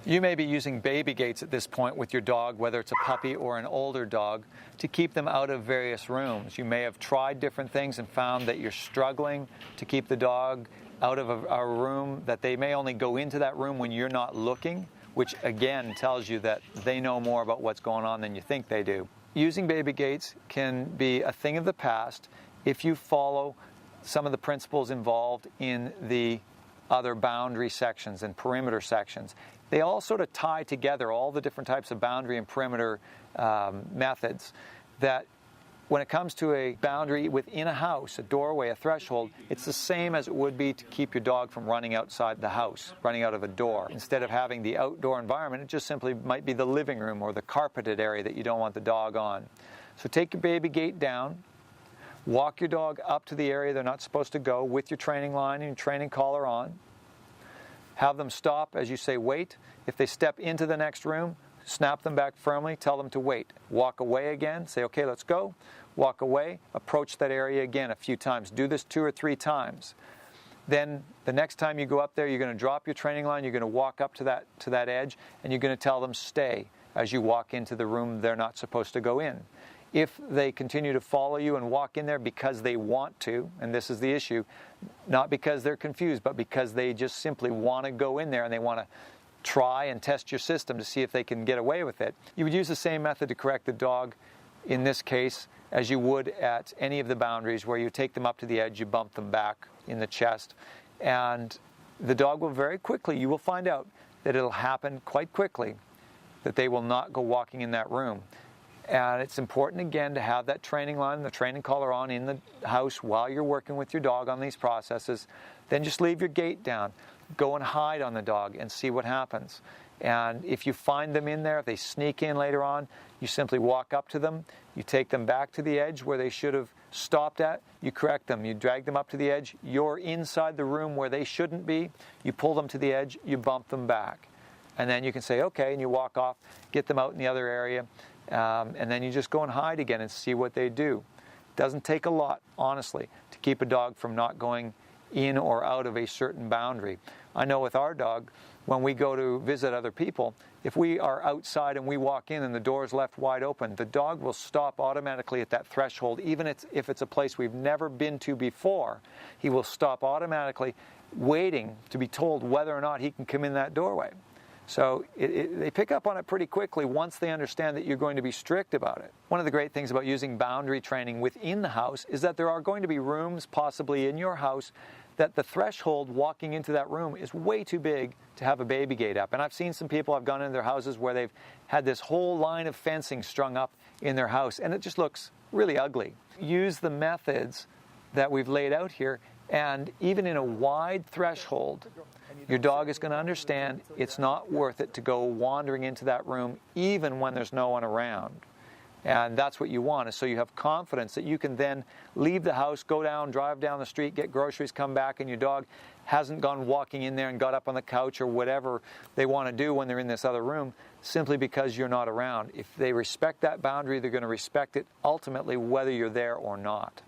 You may be using baby gates at this point with your dog, whether it's a puppy or an older dog, to keep them out of various rooms. You may have tried different things and found that you're struggling to keep the dog out of a room, that they may only go into that room when you're not looking, which again tells you that they know more about what's going on than you think they do. Using baby gates can be a thing of the past if you follow some of the principles involved in the other boundary sections and perimeter sections. They all sort of tie together, all the different types of boundary and perimeter methods, that when it comes to a boundary within a house, a doorway, a threshold, it's the same as it would be to keep your dog from running outside the house, running out of a door. Instead of having the outdoor environment, it just simply might be the living room or the carpeted area that you don't want the dog on. So take your baby gate down, walk your dog up to the area they're not supposed to go with your training line and your training collar on. Have them stop as you say wait. If they step into the next room, snap them back firmly, tell them to wait. Walk away again, say, okay, let's go. Walk away, approach that area again a few times. Do this 2 or 3 times. Then the next time you go up there, you're going to drop your training line, you're going to walk up to that edge, and you're going to tell them stay as you walk into the room they're not supposed to go in. If they continue to follow you and walk in there because they want to, and this is the issue, not because they're confused, but because they just simply want to go in there and they want to try and test your system to see if they can get away with it, you would use the same method to correct the dog in this case as you would at any of the boundaries, where you take them up to the edge, you bump them back in the chest, and the dog will very quickly, you will find out that it'll happen quite quickly, that they will not go walking in that room. And it's important, again, to have that training line, the training collar on in the house while you're working with your dog on these processes. Then just leave your gate down. Go and hide on the dog and see what happens. And if you find them in there, if they sneak in later on, you simply walk up to them. You take them back to the edge where they should have stopped at. You correct them. You drag them up to the edge. You're inside the room where they shouldn't be. You pull them to the edge. You bump them back. And then you can say, okay, and you walk off, get them out in the other area. And then you just go and hide again and see what they do. It doesn't take a lot, honestly, to keep a dog from not going in or out of a certain boundary. I know with our dog, when we go to visit other people, if we are outside and we walk in and the door is left wide open, the dog will stop automatically at that threshold, even if it's a place we've never been to before. He will stop automatically, waiting to be told whether or not he can come in that doorway. So they pick up on it pretty quickly once they understand that you're going to be strict about it. One of the great things about using boundary training within the house is that there are going to be rooms possibly in your house that the threshold walking into that room is way too big to have a baby gate up. And I've seen some people, I've gone into their houses where they've had this whole line of fencing strung up in their house, and it just looks really ugly. Use the methods that we've laid out here, and even in a wide threshold, your dog is going to understand it's not worth it to go wandering into that room even when there's no one around. And that's what you want, is so you have confidence that you can then leave the house, go down, drive down the street, get groceries, come back, and your dog hasn't gone walking in there and got up on the couch or whatever they want to do when they're in this other room simply because you're not around. If they respect that boundary, they're going to respect it ultimately whether you're there or not.